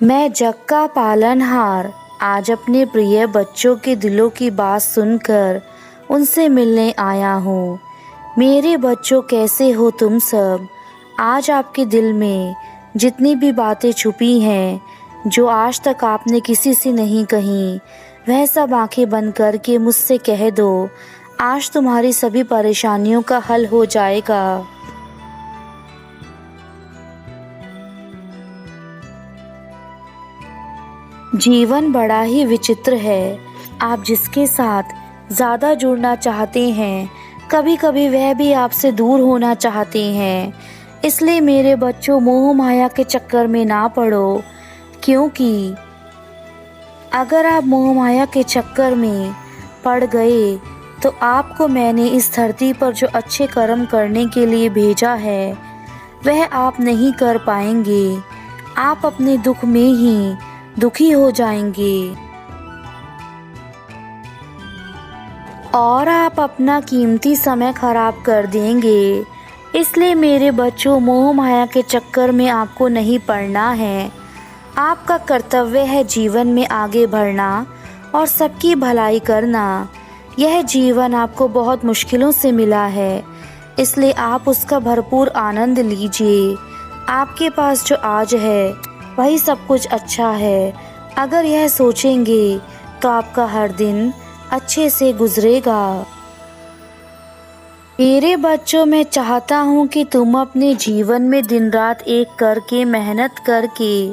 मैं जग का पालनहार आज अपने प्रिय बच्चों के दिलों की बात सुनकर उनसे मिलने आया हूँ। मेरे बच्चों, कैसे हो तुम सब? आज आपके दिल में जितनी भी बातें छुपी हैं, जो आज तक आपने किसी से नहीं कही, वह सब आंखें बंद करके मुझसे कह दो। आज तुम्हारी सभी परेशानियों का हल हो जाएगा। जीवन बड़ा ही विचित्र है। आप जिसके साथ ज़्यादा जुड़ना चाहते हैं, कभी कभी वह भी आपसे दूर होना चाहते हैं। इसलिए मेरे बच्चों, मोह माया के चक्कर में ना पड़ो, क्योंकि अगर आप मोह माया के चक्कर में पड़ गए तो आपको मैंने इस धरती पर जो अच्छे कर्म करने के लिए भेजा है, वह आप नहीं कर पाएंगे। आप अपने दुख में ही दुखी हो जाएंगे और आप अपना कीमती समय खराब कर देंगे। इसलिए मेरे बच्चों, मोह माया के चक्कर में आपको नहीं पड़ना है। आपका कर्तव्य है जीवन में आगे बढ़ना और सबकी भलाई करना। यह जीवन आपको बहुत मुश्किलों से मिला है, इसलिए आप उसका भरपूर आनंद लीजिए। आपके पास जो आज है वही सब कुछ अच्छा है। अगर यह सोचेंगे तो आपका हर दिन अच्छे से गुजरेगा। मेरे बच्चों, मैं चाहता हूँ कि तुम अपने जीवन में दिन रात एक करके मेहनत करके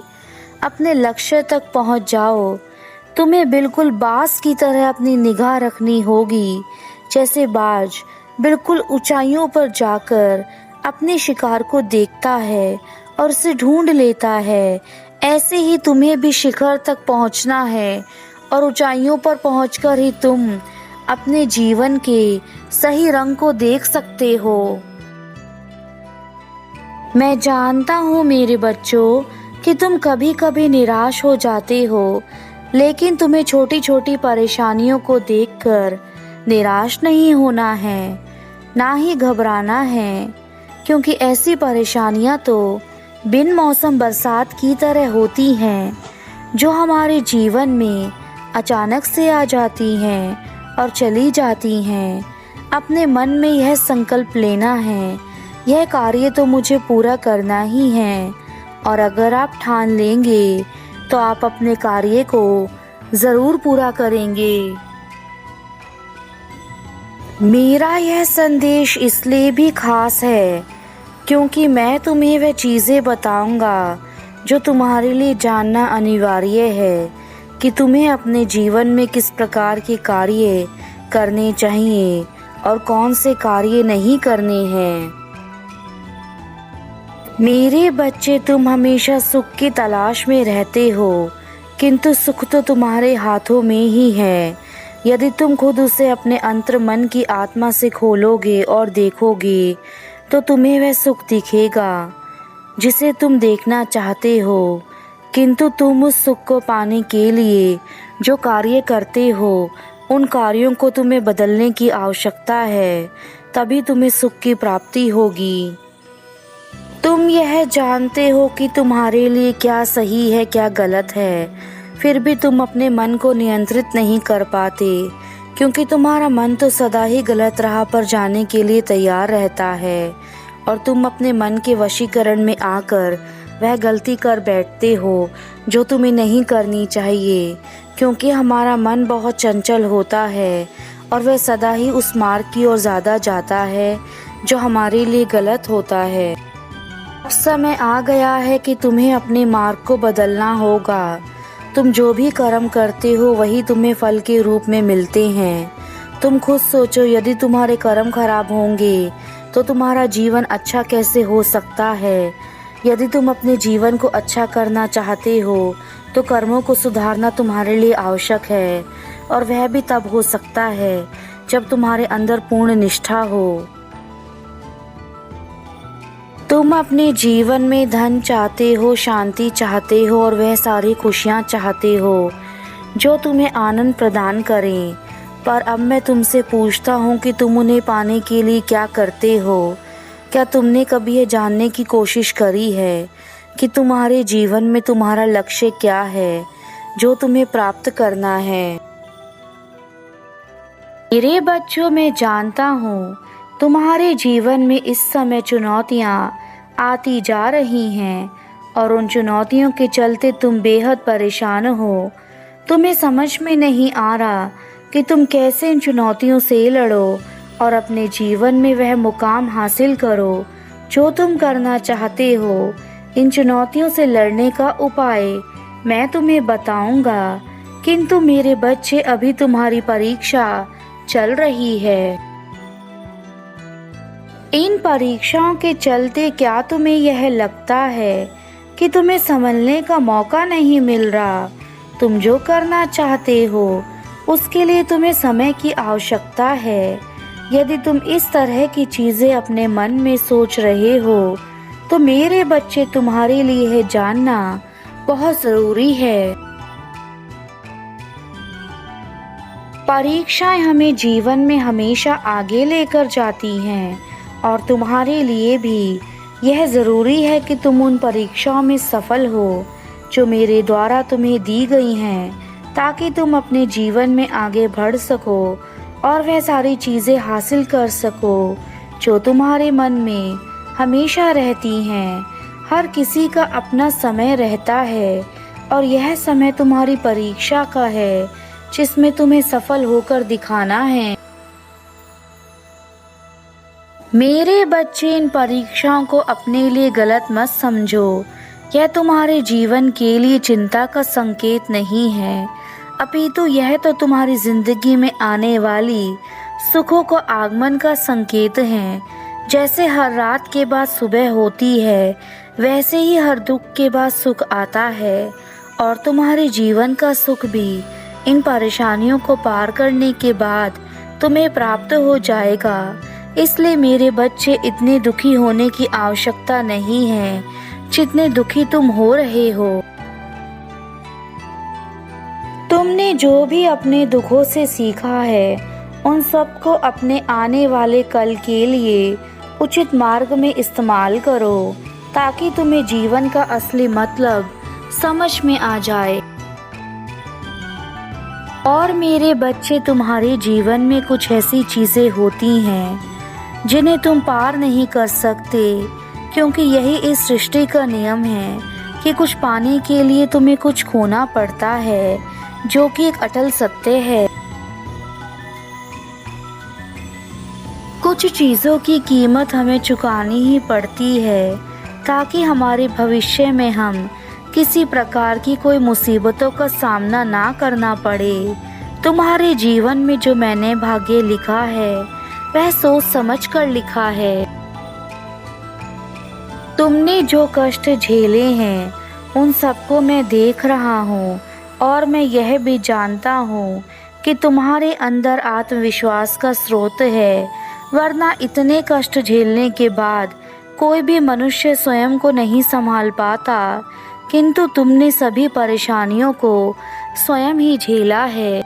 अपने लक्ष्य तक पहुँच जाओ। तुम्हें बिल्कुल बाज की तरह अपनी निगाह रखनी होगी। जैसे बाज बिल्कुल ऊंचाइयों पर जाकर अपने शिकार को देखता है और उसे ढूंढ लेता है, ऐसे ही तुम्हें भी शिखर तक पहुंचना है और ऊंचाइयों पर पहुंचकर ही तुम अपने जीवन के सही रंग को देख सकते हो। मैं जानता हूँ मेरे बच्चों कि तुम कभी कभी निराश हो जाते हो, लेकिन तुम्हें छोटी छोटी परेशानियों को देखकर निराश नहीं होना है, ना ही घबराना है, क्योंकि ऐसी परेशानियाँ तो बिन मौसम बरसात की तरह होती हैं, जो हमारे जीवन में अचानक से आ जाती हैं और चली जाती हैं। अपने मन में यह संकल्प लेना है, यह कार्य तो मुझे पूरा करना ही है, और अगर आप ठान लेंगे तो आप अपने कार्य को ज़रूर पूरा करेंगे। मेरा यह संदेश इसलिए भी खास है क्योंकि मैं तुम्हें वह चीज़ें बताऊंगा जो तुम्हारे लिए जानना अनिवार्य है कि तुम्हें अपने जीवन में किस प्रकार के कार्य करने चाहिए और कौन से कार्य नहीं करने हैं। मेरे बच्चे, तुम हमेशा सुख की तलाश में रहते हो, किंतु सुख तो तुम्हारे हाथों में ही है। यदि तुम खुद उसे अपने अंतर मन की आत्मा से खोलोगे और देखोगे तो तुम्हें वह सुख दिखेगा जिसे तुम देखना चाहते हो। किंतु तुम उस सुख को पाने के लिए जो कार्य करते हो, उन कार्यों को तुम्हें बदलने की आवश्यकता है, तभी तुम्हें सुख की प्राप्ति होगी। तुम यह जानते हो कि तुम्हारे लिए क्या सही है क्या गलत है, फिर भी तुम अपने मन को नियंत्रित नहीं कर पाते, क्योंकि तुम्हारा मन तो सदा ही गलत राह पर जाने के लिए तैयार रहता है और तुम अपने मन के वशीकरण में आकर वह गलती कर बैठते हो जो तुम्हें नहीं करनी चाहिए, क्योंकि हमारा मन बहुत चंचल होता है और वह सदा ही उस मार्ग की ओर ज़्यादा जाता है जो हमारे लिए गलत होता है। अब समय आ गया है कि तुम्हें अपने मार्ग को बदलना होगा। तुम जो भी कर्म करते हो वही तुम्हें फल के रूप में मिलते हैं। तुम खुद सोचो, यदि तुम्हारे कर्म खराब होंगे तो तुम्हारा जीवन अच्छा कैसे हो सकता है। यदि तुम अपने जीवन को अच्छा करना चाहते हो तो कर्मों को सुधारना तुम्हारे लिए आवश्यक है, और वह भी तब हो सकता है जब तुम्हारे अंदर पूर्ण निष्ठा हो। तुम अपने जीवन में धन चाहते हो, शांति चाहते हो और वह सारी खुशियाँ चाहते हो जो तुम्हें आनंद प्रदान करें, पर अब मैं तुमसे पूछता हूँ कि तुम उन्हें पाने के लिए क्या करते हो। क्या तुमने कभी यह जानने की कोशिश करी है कि तुम्हारे जीवन में तुम्हारा लक्ष्य क्या है, जो तुम्हें प्राप्त करना है। मेरे बच्चों, मैं जानता हूँ तुम्हारे जीवन में इस समय चुनौतियाँ आती जा रही हैं और उन चुनौतियों के चलते तुम बेहद परेशान हो। तुम्हें समझ में नहीं आ रहा कि तुम कैसे इन चुनौतियों से लड़ो और अपने जीवन में वह मुकाम हासिल करो जो तुम करना चाहते हो। इन चुनौतियों से लड़ने का उपाय मैं तुम्हें बताऊंगा, किंतु मेरे बच्चे अभी तुम्हारी परीक्षा चल रही है। इन परीक्षाओं के चलते क्या तुम्हें यह लगता है कि तुम्हें संभलने का मौका नहीं मिल रहा? तुम जो करना चाहते हो उसके लिए तुम्हें समय की आवश्यकता है। यदि तुम इस तरह की चीजें अपने मन में सोच रहे हो तो मेरे बच्चे तुम्हारे लिए यह जानना बहुत जरूरी है। परीक्षाएं हमें जीवन में हमेशा आगे लेकर जाती हैं और तुम्हारे लिए भी यह ज़रूरी है कि तुम उन परीक्षाओं में सफल हो जो मेरे द्वारा तुम्हें दी गई हैं, ताकि तुम अपने जीवन में आगे बढ़ सको और वह सारी चीज़ें हासिल कर सको जो तुम्हारे मन में हमेशा रहती हैं। हर किसी का अपना समय रहता है और यह समय तुम्हारी परीक्षा का है, जिसमें तुम्हें सफल होकर दिखाना है। मेरे बच्चे, इन परीक्षाओं को अपने लिए गलत मत समझो। यह तुम्हारे जीवन के लिए चिंता का संकेत नहीं है, अपितु यह तो तुम्हारी जिंदगी में आने वाली सुखों को आगमन का संकेत है। जैसे हर रात के बाद सुबह होती है, वैसे ही हर दुख के बाद सुख आता है और तुम्हारे जीवन का सुख भी इन परेशानियों को पार करने के बाद तुम्हें प्राप्त हो जाएगा। इसलिए मेरे बच्चे, इतने दुखी होने की आवश्यकता नहीं है जितने दुखी तुम हो रहे हो। तुमने जो भी अपने दुखों से सीखा है उन सबको अपने आने वाले कल के लिए उचित मार्ग में इस्तेमाल करो, ताकि तुम्हें जीवन का असली मतलब समझ में आ जाए। और मेरे बच्चे, तुम्हारे जीवन में कुछ ऐसी चीजें होती हैं जिन्हें तुम पार नहीं कर सकते, क्योंकि यही इस सृष्टि का नियम है कि कुछ पाने के लिए तुम्हें कुछ खोना पड़ता है, जो कि एक अटल सत्य है। कुछ चीज़ों की कीमत हमें चुकानी ही पड़ती है, ताकि हमारे भविष्य में हम किसी प्रकार की कोई मुसीबतों का सामना ना करना पड़े। तुम्हारे जीवन में जो मैंने भाग्य लिखा है वह सोच समझ कर लिखा है। तुमने जो कष्ट झेले हैं उन सबको मैं देख रहा हूँ और मैं यह भी जानता हूँ कि तुम्हारे अंदर आत्मविश्वास का स्रोत है, वरना इतने कष्ट झेलने के बाद कोई भी मनुष्य स्वयं को नहीं संभाल पाता, किंतु तुमने सभी परेशानियों को स्वयं ही झेला है।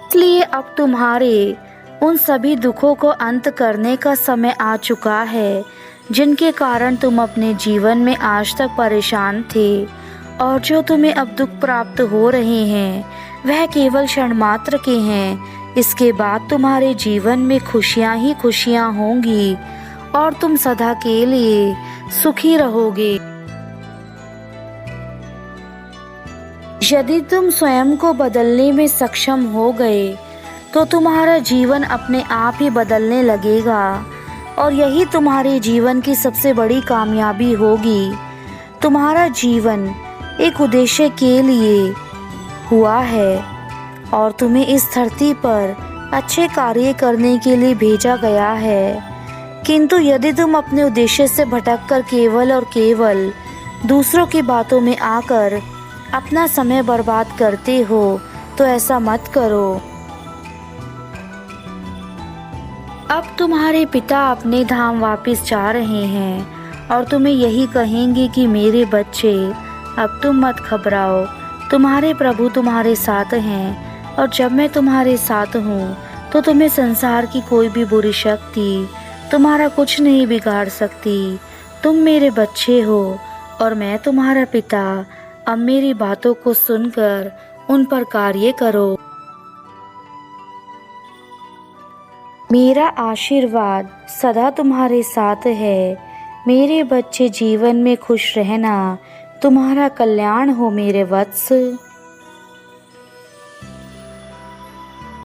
इसलिए अब तुम्हारे उन सभी दुखों को अंत करने का समय आ चुका है, जिनके कारण तुम अपने जीवन में आज तक परेशान थे, और जो तुम्हें अब दुख प्राप्त हो रहे हैं वह केवल क्षण मात्र के हैं। इसके बाद तुम्हारे जीवन में खुशियां ही खुशियां होंगी और तुम सदा के लिए सुखी रहोगे। यदि तुम स्वयं को बदलने में सक्षम हो गए तो तुम्हारा जीवन अपने आप ही बदलने लगेगा, और यही तुम्हारे जीवन की सबसे बड़ी कामयाबी होगी। तुम्हारा जीवन एक उद्देश्य के लिए हुआ है और तुम्हें इस धरती पर अच्छे कार्य करने के लिए भेजा गया है, किंतु यदि तुम अपने उद्देश्य से भटककर केवल और केवल दूसरों की बातों में आकर अपना समय बर्बाद करते हो तो ऐसा मत करो। अब तुम्हारे पिता अपने धाम वापस जा रहे हैं और तुम्हें यही कहेंगे कि मेरे बच्चे, अब तुम मत घबराओ, तुम्हारे प्रभु तुम्हारे साथ हैं, और जब मैं तुम्हारे साथ हूँ तो तुम्हें संसार की कोई भी बुरी शक्ति तुम्हारा कुछ नहीं बिगाड़ सकती। तुम मेरे बच्चे हो और मैं तुम्हारा पिता। अब मेरी बातों को सुनकर उन पर कार्य करो। मेरा आशीर्वाद सदा तुम्हारे साथ है। मेरे बच्चे, जीवन में खुश रहना। तुम्हारा कल्याण हो मेरे वत्स।